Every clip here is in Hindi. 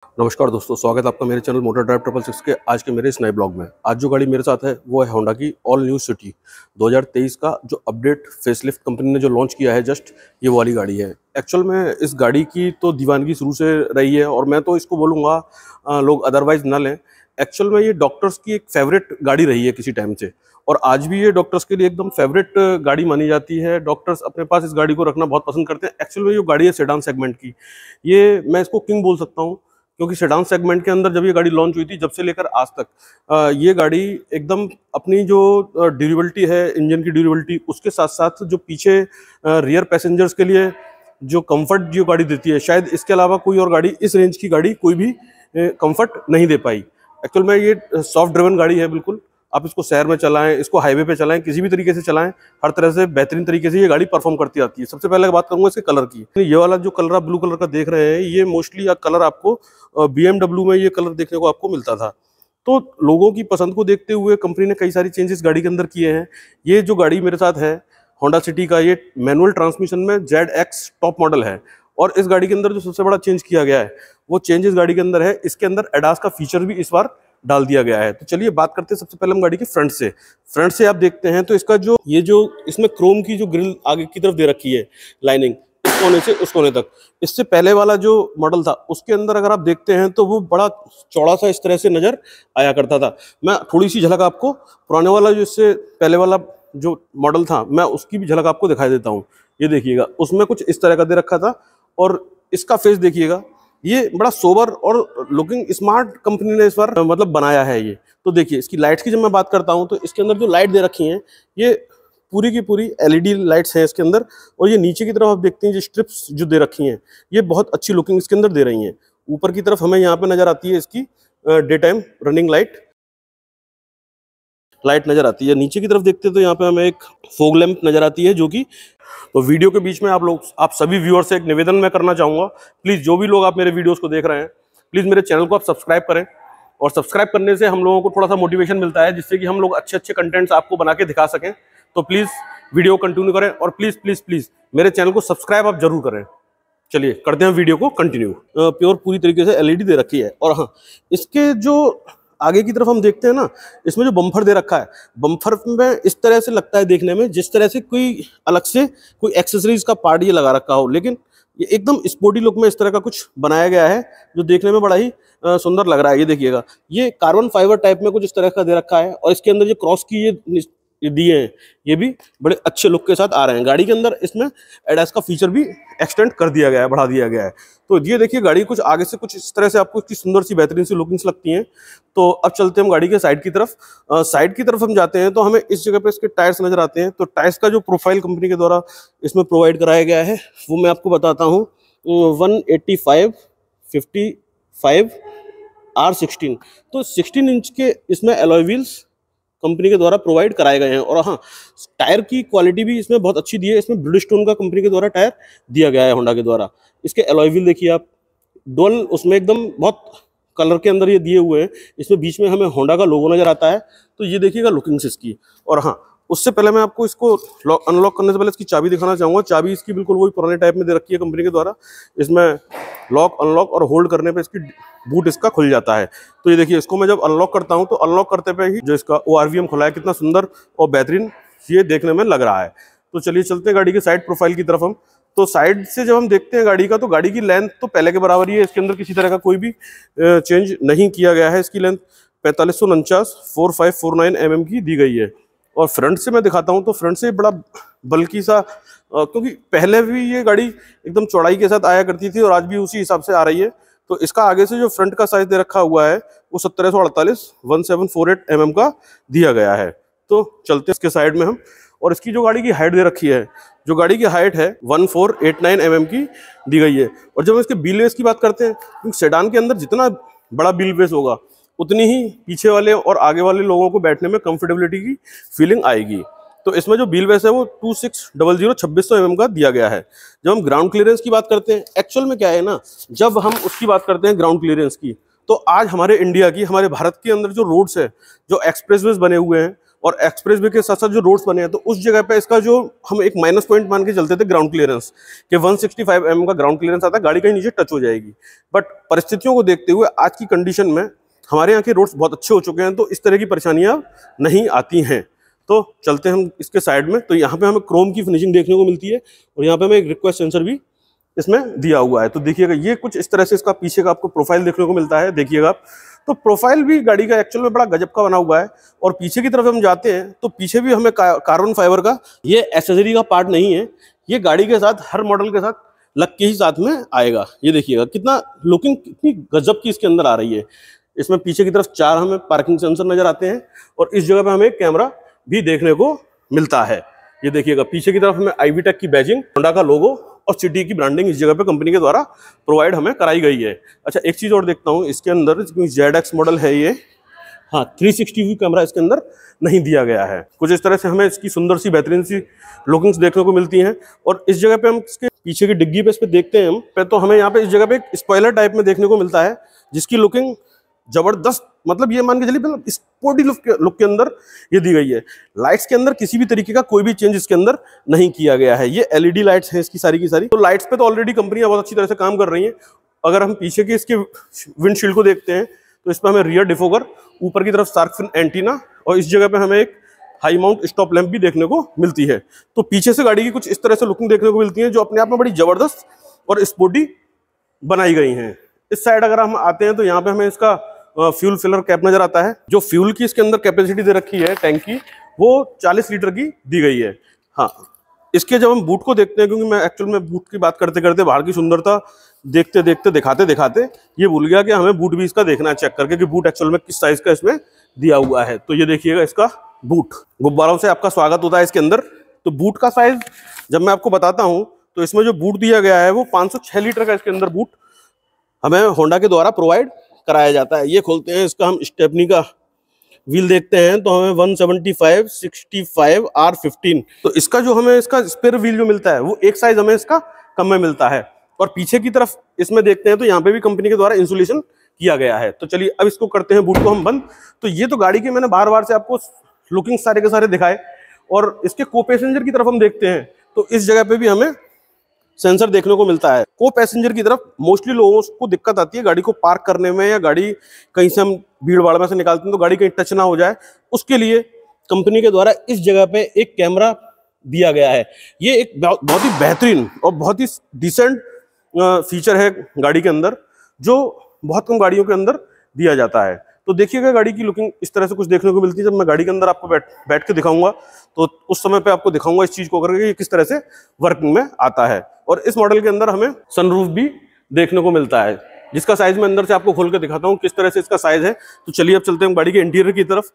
नमस्कार दोस्तों, स्वागत है आपका मेरे चैनल मोटर ड्राइव 666 के आज के मेरे इस नए ब्लॉग में। आज जो गाड़ी मेरे साथ है वो है होंडा की ऑल न्यू सिटी 2023 का जो अपडेट फेसलिफ्ट कंपनी ने जो लॉन्च किया है, जस्ट ये वाली गाड़ी है। एक्चुअल में इस गाड़ी की तो दीवानगी शुरू से रही है और मैं तो इसको बोलूँगा लोग अदरवाइज ना लें। एक्चुअल में ये डॉक्टर्स की एक फेवरेट गाड़ी रही है किसी टाइम से, और आज भी ये डॉक्टर्स के लिए एकदम फेवरेट गाड़ी मानी जाती है। डॉक्टर्स अपने पास इस गाड़ी को रखना बहुत पसंद करते हैं। एक्चुअल में जो गाड़ी है सेडान सेगमेंट की, ये मैं इसको किंग बोल सकता हूँ, क्योंकि सेडान सेगमेंट के अंदर जब ये गाड़ी लॉन्च हुई थी, जब से लेकर आज तक ये गाड़ी एकदम अपनी जो ड्यूरेबिलिटी है, इंजन की ड्यूरेबिलिटी, उसके साथ साथ जो पीछे रियर पैसेंजर्स के लिए जो कंफर्ट जो गाड़ी देती है, शायद इसके अलावा कोई और गाड़ी इस रेंज की गाड़ी कोई भी कंफर्ट नहीं दे पाई। एक्चुअल में ये सॉफ्ट ड्रिवन गाड़ी है बिल्कुल। आप इसको शहर में चलाएं, इसको हाईवे पे चलाएं, किसी भी तरीके से चलाएं, हर तरह से बेहतरीन तरीके से ये गाड़ी परफॉर्म करती आती है। सबसे पहले बात करूंगा इसके कलर की। ये वाला जो कलर आप ब्लू कलर का देख रहे हैं, ये मोस्टली कलर आपको BMW में ये कलर देखने को आपको मिलता था। तो लोगों की पसंद को देखते हुए कंपनी ने कई सारी चेंजेस गाड़ी के अंदर किए हैं। ये जो गाड़ी मेरे साथ है होंडा सिटी का, ये मैनुअल ट्रांसमिशन में ZX टॉप मॉडल है। और इस गाड़ी के अंदर जो सबसे बड़ा चेंज किया गया है, वो चेंज इस गाड़ी के अंदर है, इसके अंदर एडास का फीचर भी इस बार डाल दिया गया है। तो चलिए बात करते हैं सबसे पहले हम गाड़ी के फ्रंट से आप देखते हैं तो इसका जो इसमें क्रोम की जो ग्रिल आगे की तरफ दे रखी है, लाइनिंग इस कोने से उस कोने तक। इससे पहले वाला जो मॉडल था उसके अंदर अगर आप देखते हैं तो वो बड़ा चौड़ा सा इस तरह से नजर आया करता था। मैं थोड़ी सी झलक आपको पुराने वाला जो इससे पहले वाला जो मॉडल था, मैं उसकी भी झलक आपको दिखाई देता हूँ। ये देखिएगा, उसमें कुछ इस तरह का दे रखा था, और इसका फेस देखिएगा, ये बड़ा सोबर और लुकिंग स्मार्ट कंपनी ने इस बार मतलब बनाया है ये। तो देखिए इसकी लाइट्स की जब मैं बात करता हूँ तो इसके अंदर जो लाइट दे रखी हैं, ये पूरी की पूरी LED लाइट्स हैं इसके अंदर। और ये नीचे की तरफ आप देखते हैं जो स्ट्रिप्स जो दे रखी हैं, ये बहुत अच्छी लुकिंग इसके अंदर दे रही हैं। ऊपर की तरफ हमें यहाँ पे नजर आती है इसकी डे टाइम रनिंग लाइट नजर आती है। नीचे की तरफ देखते हैं तो यहाँ पे हमें एक फोग लैंप नजर आती है, जो कि तो वीडियो के बीच में आप सभी व्यूअर से एक निवेदन मैं करना चाहूँगा, प्लीज़ जो भी लोग आप मेरे वीडियोस को देख रहे हैं, प्लीज़ मेरे चैनल को आप सब्सक्राइब करें। और सब्सक्राइब करने से हम लोगों को थोड़ा सा मोटिवेशन मिलता है, जिससे कि हम लोग अच्छे अच्छे कंटेंट्स आपको बना के दिखा सकें। तो प्लीज़ वीडियो कंटिन्यू करें, और प्लीज़ प्लीज़ प्लीज़ मेरे चैनल को सब्सक्राइब आप जरूर करें। चलिए करते हैं वीडियो को कंटिन्यू। प्योर पूरी तरीके से LED दे रखी है। और हाँ, इसके जो आगे की तरफ हम देखते हैं ना, इसमें जो बम्फर दे रखा है, बम्फर में इस तरह से लगता है देखने में जिस तरह से कोई अलग से कोई एक्सेसरीज का पार्ट ये लगा रखा हो, लेकिन ये एकदम स्पोर्टी लुक में इस तरह का कुछ बनाया गया है, जो देखने में बड़ा ही सुंदर लग रहा है। ये देखिएगा, ये कार्बन फाइबर टाइप में कुछ इस तरह का दे रखा है, और इसके अंदर जो क्रॉस की ये दिए हैं, ये भी बड़े अच्छे लुक के साथ आ रहे हैं। गाड़ी के अंदर इसमें एडास का फीचर भी एक्सटेंड कर दिया गया है, बढ़ा दिया गया है। तो ये देखिए, गाड़ी कुछ आगे से कुछ इस तरह से आपको इतनी सुंदर सी बेहतरीन सी लुकिंग्स लगती हैं। तो अब चलते हैं हम गाड़ी के साइड की तरफ। साइड की तरफ हम जाते हैं तो हमें इस जगह पे इसके टायर्स नजर आते हैं। तो टायर्स का जो प्रोफाइल कंपनी के द्वारा इसमें प्रोवाइड कराया गया है, वो मैं आपको बताता हूँ। 185/55 R16, तो 16 इंच के इसमें एलॉय व्हील्स कंपनी के द्वारा प्रोवाइड कराए गए हैं। और हाँ, टायर की क्वालिटी भी इसमें बहुत अच्छी दी है। इसमें ब्रिजस्टोन का कंपनी के द्वारा टायर दिया गया है होंडा के द्वारा। इसके एलॉय व्हील देखिए आप, डुअल उसमें एकदम बहुत कलर के अंदर ये दिए हुए हैं। इसमें बीच में हमें होंडा का लोगो नजर आता है। तो ये देखिएगा लुकिंग्स इसकी। और हाँ, उससे पहले मैं आपको इसको अनलॉक करने से पहले इसकी चाबी दिखाना चाहूँगा। चाबी इसकी बिल्कुल वही पुराने टाइप में दे रखी है कंपनी के द्वारा। इसमें लॉक अनलॉक और होल्ड करने पे इसकी बूट इसका खुल जाता है। तो ये देखिए, इसको मैं जब अनलॉक करता हूँ तो अनलॉक करते पे ही जो इसका ORVM खुला है, कितना सुंदर और बेहतरीन ये देखने में लग रहा है। तो चलिए चलते हैं गाड़ी की साइड प्रोफाइल की तरफ हम। तो साइड से जब हम देखते हैं गाड़ी का, तो गाड़ी की लेंथ तो पहले के बराबर ही है। इसके अंदर किसी तरह का कोई भी चेंज नहीं किया गया है। इसकी लेंथ 4549 4549 mm की दी गई है। और फ्रंट से मैं दिखाता हूं तो फ्रंट से बड़ा बल्कि सा, क्योंकि पहले भी ये गाड़ी एकदम चौड़ाई के साथ आया करती थी और आज भी उसी हिसाब से आ रही है। तो इसका आगे से जो फ्रंट का साइज दे रखा हुआ है, वो 1748 1748 mm का दिया गया है। तो चलते इसके साइड में हम। और इसकी जो गाड़ी की हाइट दे रखी है, जो गाड़ी की हाइट है 1489 mm की दी गई है। और जब हम इसके व्हील बेस की बात करते हैं, क्योंकि सेडान के अंदर जितना बड़ा व्हील बेस होगा, उतनी ही पीछे वाले और आगे वाले लोगों को बैठने में कंफर्टेबिलिटी की फीलिंग आएगी। तो इसमें जो व्हील बेस है वो 2600 2600 mm का दिया गया है। जब हम ग्राउंड क्लियरेंस की बात करते हैं, एक्चुअल में क्या है ना, जब हम उसकी बात करते हैं ग्राउंड क्लियरेंस की, तो आज हमारे इंडिया की, हमारे भारत के अंदर जो रोड्स है, जो एक्सप्रेसवेज बने हुए हैं, और एक्सप्रेस वे के साथ साथ जो रोड्स बने हैं, तो उस जगह पे इसका जो हम एक माइनस पॉइंट मान के चलते थे ग्राउंड क्लियरेंस के 165 mm का ग्राउंड क्लियरेंस आता है, गाड़ी कहीं नीचे टच हो जाएगी। बट परिस्थितियों को देखते हुए आज की कंडीशन में हमारे यहाँ के रोड्स बहुत अच्छे हो चुके हैं, तो इस तरह की परेशानियाँ नहीं आती हैं। तो चलते हैं हम इसके साइड में, तो यहाँ पे हमें क्रोम की फिनिशिंग देखने को मिलती है और यहाँ पे हमें एक रिक्वेस्ट सेंसर भी इसमें दिया हुआ है। तो देखिएगा ये कुछ इस तरह से इसका पीछे का आपको प्रोफाइल देखने को मिलता है, देखिएगा आप। तो प्रोफाइल भी गाड़ी का एक्चुअल में बड़ा गजब का बना हुआ है। और पीछे की तरफ हम जाते हैं तो पीछे भी हमें कार्बन फाइबर का ये एक्सेसरी का पार्ट नहीं है, ये गाड़ी के साथ हर मॉडल के साथ लग के ही साथ में आएगा। ये देखिएगा कितना लुकिंग कितनी गजब की इसके अंदर आ रही है। इसमें पीछे की तरफ 4 हमें पार्किंग सेंसर नजर आते हैं और इस जगह पे हमें कैमरा भी देखने को मिलता है। ये देखिएगा पीछे की तरफ हमें IVTEC की बैजिंग, होंडा का लोगो और सिटी की ब्रांडिंग इस जगह पे कंपनी के द्वारा प्रोवाइड हमें कराई गई है। अच्छा, एक चीज और देखता हूँ इसके अंदर, ZX मॉडल है ये, हाँ 360 व्यू कैमरा इसके अंदर नहीं दिया गया है। कुछ इस तरह से हमें इसकी सुंदर सी बेहतरीन सी लुकिंग्स देखने को मिलती हैं। और इस जगह पे हम इसके पीछे की डिग्गी पे इस पे देखते हैं हम पे, तो हमें यहाँ पे इस जगह पे एक स्पॉइलर टाइप में देखने को मिलता है जिसकी लुकिंग जबरदस्त, मतलब ये मान के चलिए मतलब स्पोर्टी लुक के अंदर ये दी गई है। लाइट्स के अंदर किसी भी तरीके का कोई भी चेंज इसके अंदर नहीं किया गया है। ये LED लाइट्स हैं इसकी सारी की सारी। तो लाइट्स पे तो ऑलरेडी कंपनियां बहुत अच्छी तरह से काम कर रही हैं। अगर हम पीछे के इसके विंडशील्ड को देखते हैं तो इस पर हमें रियर डिफोगर, ऊपर की तरफ शार्क फिन एंटीना और इस जगह पे हमें एक हाई माउंट स्टॉप लैंप भी देखने को मिलती है। तो पीछे से गाड़ी की कुछ इस तरह से लुकिंग देखने को मिलती है जो अपने आप में बड़ी जबरदस्त और स्पोर्टी बनाई गई हैं। इस साइड अगर हम आते हैं तो यहाँ पे हमें इसका फ्यूल फिलर कैप नजर आता है। जो फ्यूल की इसके अंदर कैपेसिटी दे रखी है टैंक की, वो 40 लीटर की दी गई है। हाँ, इसके जब हम बूट को देखते हैं, क्योंकि मैं एक्चुअल में बूट की बात करते करते बाहर की सुंदरता देखते देखते दिखाते दिखाते ये भूल गया कि हमें बूट भी इसका देखना है चेक करके कि बूट एक्चुअल में किस साइज का इसमें दिया हुआ है। तो ये देखिएगा इसका बूट, गुब्बारों से आपका स्वागत होता है इसके अंदर। तो बूट का साइज जब मैं आपको बताता हूँ तो इसमें जो बूट दिया गया है वो 506 लीटर का इसके अंदर बूट हमें होंडा के द्वारा प्रोवाइड कराया जाता है। ये खोलते हैं, इसका हम स्टेपनी का व्हील देखते हैं तो हमें 175/65 R15, तो इसका जो हमें इसका स्पेयर व्हील जो मिलता है वो एक साइज हमें इसका कम में मिलता है। और पीछे की तरफ इसमें देखते हैं तो यहाँ पे भी कंपनी के द्वारा इंसुलेशन किया गया है। तो चलिए अब इसको करते हैं बूट को हम बंद। तो ये तो गाड़ी के मैंने बार बार से आपको लुकिंग सारे के सारे दिखाए। और इसके को पैसेंजर की तरफ हम देखते हैं तो इस जगह पे भी हमें सेंसर देखने को मिलता है। को पैसेंजर की तरफ मोस्टली लोगों को दिक्कत आती है गाड़ी को पार्क करने में, या गाड़ी कहीं से हम भीड़ भाड़ में से निकालते हैं तो गाड़ी कहीं टच ना हो जाए, उसके लिए कंपनी के द्वारा इस जगह पे एक कैमरा दिया गया है। ये एक बहुत ही बेहतरीन और बहुत ही डिसेंट फीचर है गाड़ी के अंदर, जो बहुत कम गाड़ियों के अंदर दिया जाता है। तो देखिएगा गाड़ी की लुकिंग इस तरह से कुछ देखने को मिलती है। जब मैं गाड़ी के अंदर आपको बैठ के दिखाऊंगा तो उस समय पे आपको दिखाऊंगा इस चीज को करके ये किस तरह से वर्किंग में आता है। और इस मॉडल के अंदर हमें सनरूफ भी देखने को मिलता है, जिसका साइज मैं अंदर से आपको खोल के दिखाता हूँ किस तरह से इसका साइज है। तो चलिए अब चलते हैं गाड़ी के इंटीरियर की तरफ।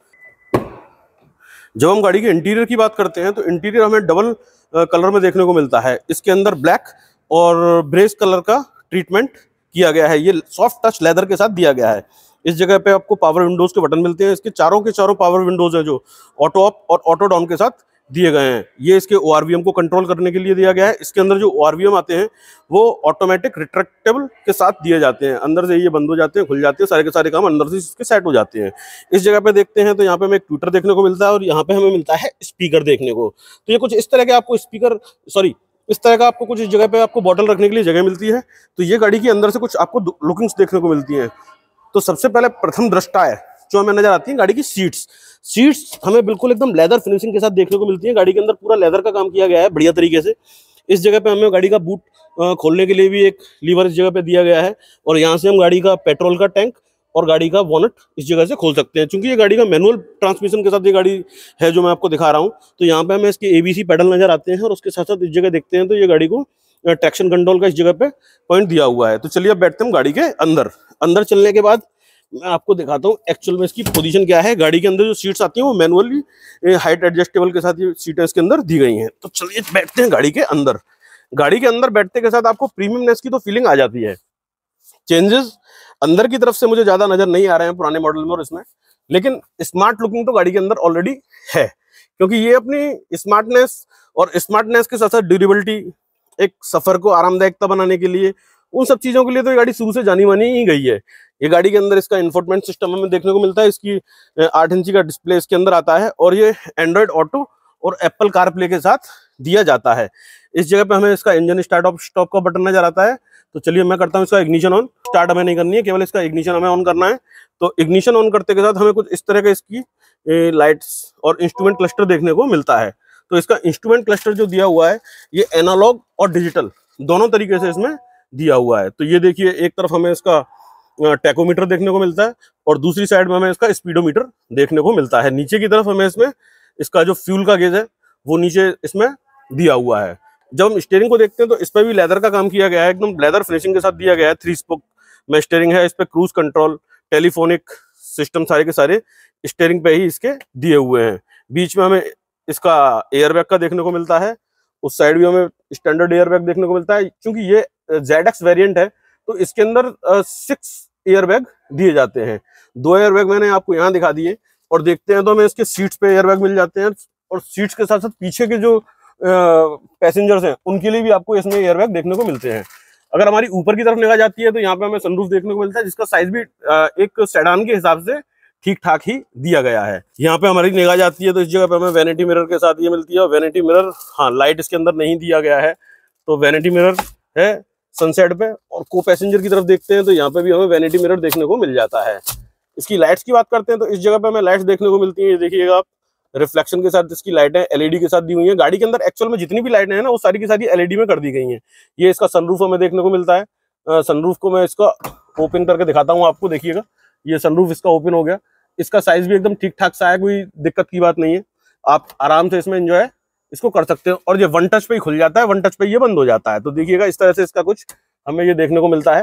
जब हम गाड़ी के इंटीरियर की बात करते हैं तो इंटीरियर हमें डबल कलर में देखने को मिलता है। इसके अंदर ब्लैक और ब्रेस कलर का ट्रीटमेंट किया गया है। ये सॉफ्ट टच लेदर के साथ दिया गया है। इस जगह पे आपको पावर विंडोज के बटन मिलते हैं। इसके चारों पावर विंडोज हैं जो ऑटो अप और ऑटो डाउन के साथ दिए गए हैं। ये इसके ORVM को कंट्रोल करने के लिए दिया गया है। इसके अंदर जो ORVM आते हैं वो ऑटोमेटिक रिट्रैक्टेबल के साथ दिए जाते हैं। अंदर से ये बंद हो जाते हैं, खुल जाते हैं, सारे के सारे काम अंदर से इसके सेट हो जाते हैं। इस जगह पे देखते हैं तो यहाँ पे हमें एक ट्विटर देखने को मिलता है और यहाँ पे हमें मिलता है स्पीकर देखने को। तो ये कुछ इस तरह के आपको इस तरह का आपको कुछ इस जगह पे आपको बॉटल रखने के लिए जगह मिलती है। तो ये गाड़ी के अंदर से कुछ आपको लुकिंग्स देखने को मिलती हैं। तो सबसे पहले प्रथम दृष्टा है जो हमें नजर आती है गाड़ी की सीट्स हमें बिल्कुल एकदम लेदर फिनिशिंग के साथ देखने को मिलती है। गाड़ी के अंदर पूरा लेदर का काम किया गया है बढ़िया तरीके से। इस जगह पे हमें गाड़ी का बूट खोलने के लिए भी एक लीवर इस जगह पे दिया गया है और यहाँ से हम गाड़ी का पेट्रोल का टैंक और गाड़ी का बोनट इस जगह से खोल सकते हैं। चूंकि ये गाड़ी का मैनुअल ट्रांसमिशन के साथ ये गाड़ी है जो मैं आपको दिखा रहा हूँ। तो यहाँ पे हमें इसके ABC पैडल नजर आते हैं और उसके साथ साथ इस जगह देखते हैं तो ये गाड़ी को ट्रैक्शन कंट्रोल का इस जगह पे पॉइंट दिया हुआ है। तो चलिए अब बैठते हैं गाड़ी के अंदर चलने के बाद मैं आपको दिखाता हूँ एक्चुअल में इसकी पोजीशन क्या है। गाड़ी के अंदर जो सीट्स आती हैं वो मैनुअली हाइट एडजस्टेबल के साथ ये सीटें इसके अंदर दी गई हैं। तो चलिए बैठते हैं गाड़ी के अंदर। गाड़ी के अंदर बैठने के साथ आपको प्रीमियमनेस की तो फीलिंग आ जाती है। चेंजेस अंदर की तरफ से मुझे ज्यादा नजर नहीं आ रहे हैं पुराने मॉडल में और इसमें, लेकिन स्मार्ट लुकिंग तो गाड़ी के अंदर ऑलरेडी है, क्योंकि ये अपनी स्मार्टनेस के साथ साथ ड्यूरेबिलिटी, एक सफर को आरामदायकता बनाने के लिए, उन सब चीजों के लिए तो ये गाड़ी शुरू से जानी मानी ही गई है। ये गाड़ी के अंदर इसका इंफोटेनमेंट सिस्टम हमें देखने को मिलता है। इसकी 8 इंची का डिस्प्ले इसके अंदर आता है और ये एंड्रॉयड ऑटो और एप्पल कारप्ले के साथ दिया जाता है। इस जगह पे हमें इसका इंजन स्टार्ट ऑफ स्टॉप का बटन नजर आता है। तो चलिए मैं करता हूँ इसका इग्निशन ऑन। स्टार्ट हमें नहीं करनी है, केवल इसका इग्निशन हमें ऑन करना है। तो इग्निशन ऑन करते के साथ हमें कुछ इस तरह का इसकी लाइट्स और इंस्ट्रूमेंट क्लस्टर देखने को मिलता है। तो इसका इंस्ट्रूमेंट क्लस्टर जो दिया हुआ है ये एनालॉग और डिजिटल दोनों तरीके से इसमें दिया हुआ है। तो ये देखिए, एक तरफ हमें इसका टैकोमीटर देखने को मिलता है और दूसरी साइड में हमें इसका स्पीडोमीटर देखने को मिलता है। नीचे की तरफ हमें इसमें इसका जो फ्यूल का गेज है वो नीचे इसमें दिया हुआ है। जब हम स्टीयरिंग को देखते हैं तो इस पर भी लेदर का काम किया गया है, एकदम लेदर फिनिशिंग के साथ दिया गया है। 3 स्पोक में स्टीयरिंग है, इस पे क्रूज कंट्रोल, टेलीफोनिक सिस्टम सारे के सारे स्टीयरिंग पे ही इसके दिए हुए हैं। बीच में हमें इसका एयरबैग का देखने को मिलता है, उस साइड भी हमें स्टैंडर्ड एयरबैग देखने को मिलता है। क्योंकि ये ZX वेरिएंट है तो इसके अंदर 6 एयरबैग दिए जाते हैं। 2 एयरबैग मैंने आपको यहाँ दिखा दिए और देखते हैं तो हमें इसके सीट्स पे एयरबैग मिल जाते हैं और सीट्स के साथ साथ पीछे के जो पैसेंजर्स हैं उनके लिए भी आपको इसमें एयरबैग देखने को मिलते हैं। अगर हमारी ऊपर की तरफ निगाह जाती है तो यहाँ पे हमें सनरूफ देखने को मिलता है, जिसका साइज भी एक सेडान के हिसाब से ठीक ठाक ही दिया गया है। यहाँ पे हमारी निगाह जाती है तो इस जगह पे हमें वैनिटी मिरर के साथ ये मिलती है। और वैनिटी मिरर, हाँ, लाइट इसके अंदर नहीं दिया गया है तो वैनिटी मिरर है सनसेट पे। और को पैसेंजर की तरफ देखते हैं तो यहाँ पे भी हमें वैनिटी मिरर देखने को मिल जाता है। इसकी लाइट्स की बात करते हैं तो इस जगह पे हमें लाइट्स देखने को मिलती है। ये देखिएगा आप, रिफ्लेक्शन के साथ इसकी लाइटें LED के साथ दी हुई हैं। गाड़ी के अंदर एक्चुअल में जितनी भी लाइटें हैं ना वो सारी की सारी LED में कर दी गई हैं। ये इसका सनरूफ हमें देखने को मिलता है। सनरूफ को मैं इसका ओपन करके दिखाता हूँ आपको। देखिएगा, ये सनरूफ इसका ओपन हो गया। इसका साइज भी एकदम ठीक ठाक सा है, कोई दिक्कत की बात नहीं है। आप आराम से इसमें एंजॉय इसको कर सकते हो। और ये 1 टच पे ही खुल जाता है, 1 टच पे ये बंद हो जाता है। तो देखिएगा, इस तरह से इसका कुछ हमें ये देखने को मिलता है।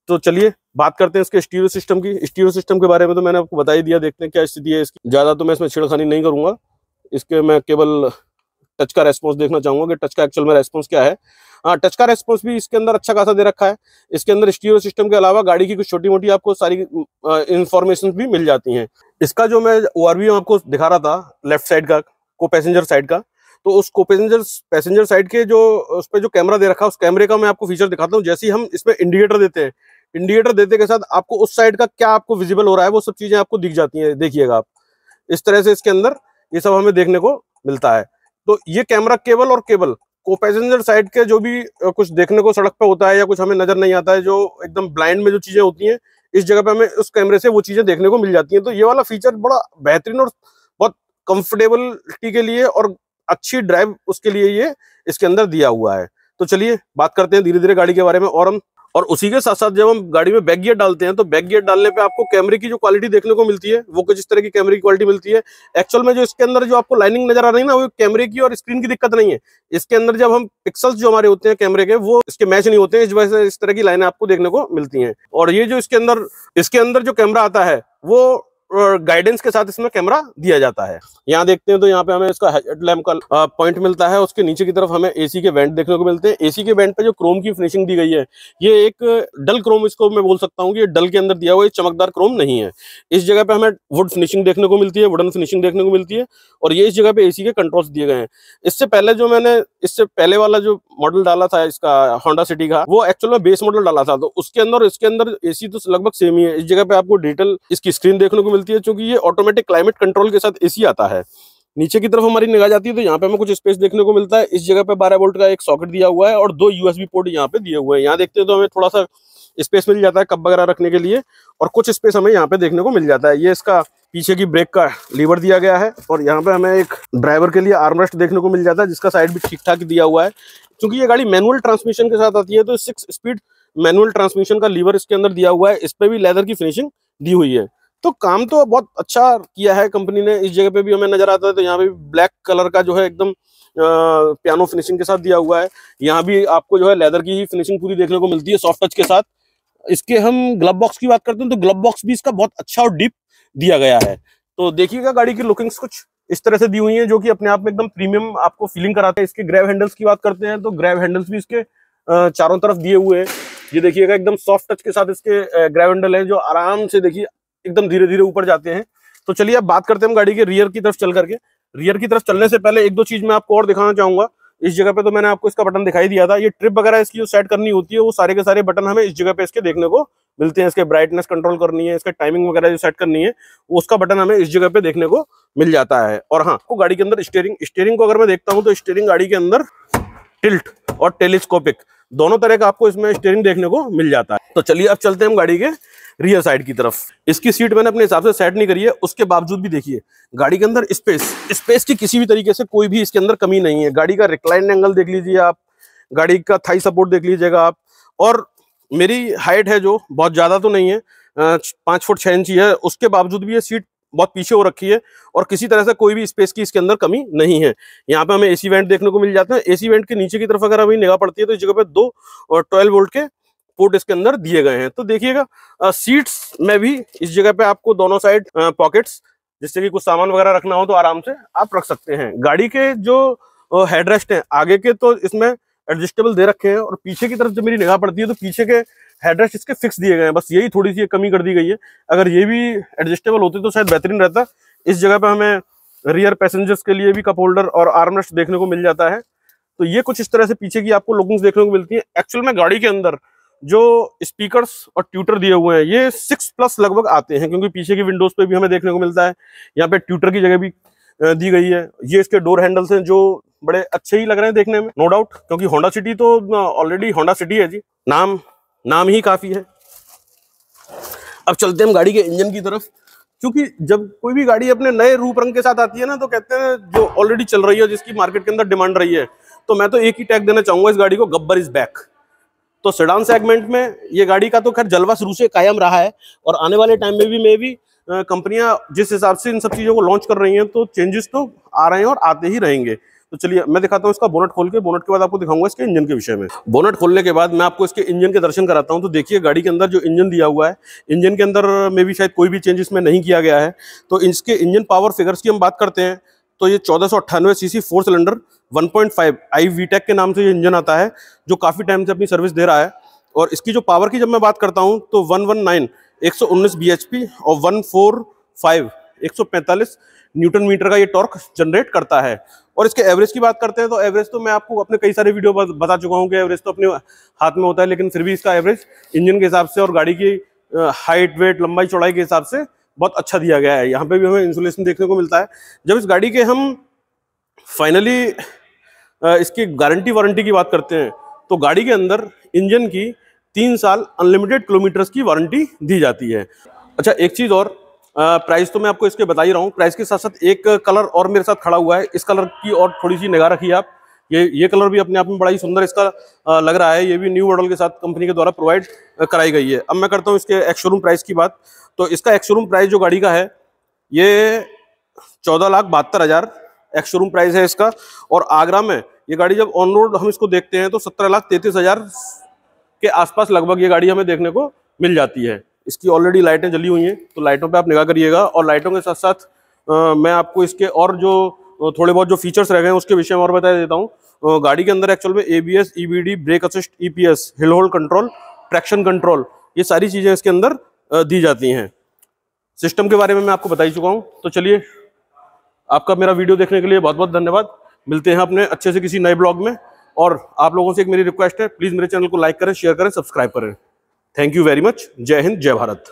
तो चलिए बात करते हैं इसके स्टीरियो सिस्टम की। स्टीरियो सिस्टम के बारे में तो मैंने आपको बता ही दिया, देखते हैं क्या स्थिति है इसकी। ज्यादा तो मैं इसमें छेड़खानी नहीं करूंगा, इसके मैं केवल टच का रेस्पॉन्स देखना चाहूंगा कि टच का एक्चुअल में रेस्पॉन्स क्या है। हाँ, टच का रेस्पॉन्स भी इसके अंदर अच्छा खासा दे रखा है। इसके अंदर स्टीरियो सिस्टम के अलावा गाड़ी की कुछ छोटी मोटी आपको सारी इंफॉर्मेशन भी मिल जाती हैं। इसका जो मैं ओवरव्यू आपको दिखा रहा था लेफ्ट साइड का, को पैसेंजर साइड का, तो उस को पैसेंजर साइड के जो उस पर जो कैमरा दे रखा है उस कैमरे का मैं आपको फीचर दिखाता हूँ। जैसे ही हम इसमें इंडिकेटर देते हैं, इंडिकेटर देते के साथ आपको उस साइड का क्या आपको विजिबल हो रहा है वो सब चीजें आपको दिख जाती हैं। देखिएगा आप, इस तरह से इसके अंदर ये सब हमें देखने को मिलता है। तो ये कैमरा केवल और केवल को पैसेंजर साइड के जो भी कुछ देखने को सड़क पे होता है या कुछ हमें नजर नहीं आता है, जो एकदम ब्लाइंड में जो चीजें होती हैं, इस जगह पे हमें उस कैमरे से वो चीजें देखने को मिल जाती हैं। तो ये वाला फीचर बड़ा बेहतरीन और बहुत कंफर्टेबिलिटी के लिए और अच्छी ड्राइव उसके लिए ये इसके अंदर दिया हुआ है। तो चलिए बात करते हैं धीरे धीरे गाड़ी के बारे में। और उसी के साथ साथ जब हम गाड़ी में बैक गियर डालते हैं तो बैक गियर डालने पे आपको कैमरे की जो क्वालिटी देखने को मिलती है वो कुछ इस तरह की कैमरे की क्वालिटी मिलती है। एक्चुअल में जो इसके अंदर जो आपको लाइनिंग नजर आ रही है ना, वो कैमरे की और स्क्रीन की दिक्कत नहीं है। इसके अंदर जब हम पिक्सल्स जो हमारे होते हैं कैमरे के, वो इसके मैच नहीं होते हैं, इस वजह से इस तरह की लाइनें आपको देखने को मिलती हैं। और ये जो इसके अंदर जो कैमरा आता है वो गाइडेंस के साथ इसमें कैमरा दिया जाता है। यहाँ देखते हैं तो यहाँ पे हमें इसका हेडलैम्प का पॉइंट मिलता है। उसके नीचे की तरफ हमें एसी के वेंट देखने को मिलते हैं। एसी के वेंट पे जो क्रोम की फिनिशिंग दी गई है, ये एक डल क्रोम, इसको मैं बोल सकता हूँ कि ये डल के अंदर दिया हुआ है, चमकदार क्रोम नहीं है। इस जगह पे हमें वुड फिनिशिंग देखने को मिलती है, वुडन फिनिशिंग देखने को मिलती है। और ये इस जगह पे एसी के कंट्रोल्स दिए गए हैं। इससे पहले वाला जो मॉडल डाला था इसका होंडा सिटी का, वो एक्चुअल में बेस मॉडल डाला था, तो उसके अंदर इसके अंदर एसी तो लगभग सेम ही है। इस जगह पे आपको डिजिटल इसकी स्क्रीन देखने को मिलती है, क्योंकि ये ऑटोमेटिक क्लाइमेट कंट्रोल के साथ एसी आता है। नीचे की तरफ हमारी निगाह जाती है तो यहाँ पे हमें कुछ स्पेस देखने को मिलता है। इस जगह पे 12 वोल्ट का एक सॉकेट दिया हुआ है और 2 USB पोर्ट यहाँ पे दिए हुए हैं। यहाँ देखते हैं तो हमें थोड़ा सा स्पेस मिल जाता है कप वगैरह रखने के लिए, और कुछ स्पेस हमें यहाँ पे देखने को मिल जाता है। ये इसका पीछे की ब्रेक का लीवर दिया गया है और यहाँ पे हमें एक ड्राइवर के लिए आर्मरेस्ट देखने को मिल जाता है, जिसका साइड भी ठीक ठाक दिया हुआ है। क्योंकि ये गाड़ी मैनुअल ट्रांसमिशन के साथ आती है तो 6 स्पीड मैनुअल ट्रांसमिशन का लीवर इसके अंदर दिया हुआ है। इस पे भी लेदर की फिनिशिंग दी हुई है। तो काम तो बहुत अच्छा किया है कंपनी ने। इस जगह पे भी हमें नजर आता है तो यहाँ पे ब्लैक कलर का जो है एकदम पियानो फिनिशिंग के साथ दिया हुआ है। यहाँ भी आपको जो है लेदर की ही फिनिशिंग पूरी देखने को मिलती है सॉफ्ट टच के साथ। इसके हम ग्लब बॉक्स की बात करते हैं तो ग्लब बॉक्स भी इसका बहुत अच्छा और डीप दिया गया है। तो देखिएगा गाड़ी की लुकिंग्स कुछ इस तरह से दी हुई है, जो कि अपने आप में एकदम प्रीमियम आपको फीलिंग कराते हैं। इसके ग्रैब हैंडल्स की बात करते हैं तो ग्रैब हैंडल्स भी इसके चारों तरफ दिए हुए हैं। ये देखिएगा एकदम सॉफ्ट टच के साथ इसके ग्रैब हैंडल है, जो आराम से देखिए एकदम धीरे धीरे ऊपर जाते हैं। तो चलिए अब बात करते हैं हम गाड़ी के रियर की तरफ चल करके। रियर की तरफ चलने से पहले एक दो चीज मैं आपको और दिखाना चाहूंगा। इस जगह पे तो मैंने आपको इसका बटन दिखाई दिया था। ये ट्रिप वगैरह इसकी जो सेट करनी होती है वो सारे के सारे बटन हमें इस जगह पे इसके देखने को मिलते हैं। इसके ब्राइटनेस कंट्रोल करनी है, इसका टाइमिंग वगैरह जो सेट करनी है, वो उसका बटन हमें इस जगह पे देखने को मिल जाता है। और हाँ, को गाड़ी के अंदर स्टीयरिंग को अगर मैं देखता हूँ तो स्टीयरिंग गाड़ी के अंदर टिल्ट और टेलीस्कोपिक दोनों तरह का आपको इसमें स्टीयरिंग देखने को मिल जाता है। तो चलिए अब चलते हैं हम गाड़ी के रियर साइड की तरफ। इसकी सीट मैंने अपने हिसाब से सेट नहीं करी है, उसके बावजूद भी देखिए गाड़ी के अंदर स्पेस की किसी भी तरीके से कोई भी इसके अंदर कमी नहीं है। गाड़ी का रिक्लाइन एंगल देख लीजिए आप, गाड़ी का थाई सपोर्ट देख लीजिएगा आप। और मेरी हाइट है जो बहुत ज्यादा तो नहीं है, 5 फुट 6 इंच है, उसके बावजूद भी ये सीट बहुत पीछे हो रखी है और किसी तरह से कोई भी स्पेस की इसके अंदर कमी नहीं है। यहाँ पे हमें एसी वेंट देखने को मिल जाते हैं। एसी वेंट के नीचे की तरफ अगर हमें निगाह पड़ती है तो इस जगह पे 2 और 12 वोल्ट के पोर्ट इसके अंदर दिए गए हैं। तो देखिएगा सीट्स में भी इस जगह पे आपको दोनों साइड पॉकेट्स, जिससे कि कुछ सामान वगैरह रखना हो तो आराम से आप रख सकते हैं। गाड़ी के जो हेडरेस्ट हैं आगे के तो इसमें एडजस्टेबल दे रखे हैं, और पीछे की तरफ जब मेरी निगाह पड़ती है तो पीछे के हेडरेस्ट इसके फिक्स दिए गए हैं। बस यही थोड़ी सी कमी कर दी गई है, अगर ये भी एडजस्टेबल होते तो शायद बेहतरीन रहता। इस जगह पे हमें रियर पैसेंजर्स के लिए भी कप होल्डर और आर्मरेस्ट देखने को मिल जाता है। तो ये कुछ इस तरह से पीछे की आपको लुकिंग्स देखने को मिलती है। एक्चुअल में गाड़ी के अंदर जो स्पीकर्स और ट्यूटर दिए हुए हैं ये 6+ लगभग आते हैं, क्योंकि पीछे की विंडोज पे भी हमें देखने को मिलता है। यहाँ पे ट्यूटर की जगह भी दी गई है। ये इसके डोर हैंडल्स हैं जो बड़े अच्छे ही लग रहे हैं देखने में, नो डाउट, क्योंकि होंडा सिटी तो ऑलरेडी होंडा सिटी है जी, नाम ही काफी है। अब चलते हैं हम गाड़ी के इंजन की तरफ, क्योंकि जब कोई भी गाड़ी अपने नए रूप रंग के साथ आती है ना तो कहते हैं जो ऑलरेडी चल रही है, जिसकी मार्केट के अंदर डिमांड रही है, तो मैं तो एक ही टैग देना चाहूंगा इस गाड़ी को, गब्बर इज बैक। तो सेडान सेगमेंट में ये गाड़ी का तो खैर जलवा शुरू से कायम रहा है, और आने वाले टाइम में भी कंपनियां जिस हिसाब से इन सब चीजों को लॉन्च कर रही हैं तो चेंजेस तो आ रहे हैं और आते ही रहेंगे। तो चलिए मैं दिखाता हूँ इसका बोनट खोल के, बोनट के बाद आपको दिखाऊंगा इसके इंजन के विषय में। बोनट खोलने के बाद मैं आपको इसके इंजन के दर्शन कराता हूँ। तो देखिए गाड़ी के अंदर जो इंजन दिया हुआ है, इंजन के अंदर में भी शायद कोई भी चेंज इसमें नहीं किया गया है। तो इसके इंजन पावर फिगर्स की हम बात करते हैं तो ये 1498 सीसी 4 सिलेंडर 1.5 iVTEC के नाम से ये इंजन आता है, जो काफी टाइम से अपनी सर्विस दे रहा है। और इसकी जो पावर की जब मैं बात करता हूँ तो 119 119 bhp और 145 145 न्यूटन मीटर का ये टॉर्क जनरेट करता है। और इसके एवरेज की बात करते हैं तो एवरेज तो मैं आपको अपने कई सारे वीडियो बता चुका हूँ कि एवरेज तो अपने हाथ में होता है, लेकिन फिर भी इसका एवरेज इंजन के हिसाब से और गाड़ी की हाइट, वेट, लंबाई, चौड़ाई के हिसाब से बहुत अच्छा दिया गया है। यहाँ पे भी हमें इंसुलेशन देखने को मिलता है। जब इस गाड़ी के हम फाइनली इसकी गारंटी वारंटी की बात करते हैं तो गाड़ी के अंदर इंजन की 3 साल अनलिमिटेड किलोमीटर्स की वारंटी दी जाती है। अच्छा, एक चीज और, प्राइस तो मैं आपको इसके बता ही रहा हूँ, प्राइस के साथ साथ एक कलर और मेरे साथ खड़ा हुआ है। इस कलर की और थोड़ी सी निगाह रखिए आप, ये कलर भी अपने आप में बड़ा ही सुंदर इसका लग रहा है। ये भी न्यू मॉडल के साथ कंपनी के द्वारा प्रोवाइड कराई गई है। अब मैं करता हूँ इसके एक्स शोरूम प्राइस की बात। तो इसका एक्स शोरूम प्राइस जो गाड़ी का है ये 14,72,000 एक्स शोरूम प्राइस है इसका। और आगरा में ये गाड़ी जब ऑन रोड हम इसको देखते हैं तो 17,33,000 के आसपास लगभग ये गाड़ी हमें देखने को मिल जाती है। इसकी ऑलरेडी लाइटें जली हुई हैं, तो लाइटों पे आप निगाह करिएगा। और लाइटों के साथ साथ मैं आपको इसके और जो थोड़े बहुत जो फीचर्स रह गए हैं उसके विषय में और बता देता हूँ। गाड़ी के अंदर एक्चुअल में ABS, EBD, brake assist, EPS, hill hold control, traction control, ये सारी चीज़ें इसके अंदर दी जाती हैं। सिस्टम के बारे में मैं आपको बता ही चुका हूँ। तो चलिए, आपका मेरा वीडियो देखने के लिए बहुत बहुत धन्यवाद। मिलते हैं अपने अच्छे से किसी नए ब्लॉग में। और आप लोगों से एक मेरी रिक्वेस्ट है, प्लीज़ मेरे चैनल को लाइक करें, शेयर करें, सब्सक्राइब करें। Thank you very much. जय हिंद, जय भारत।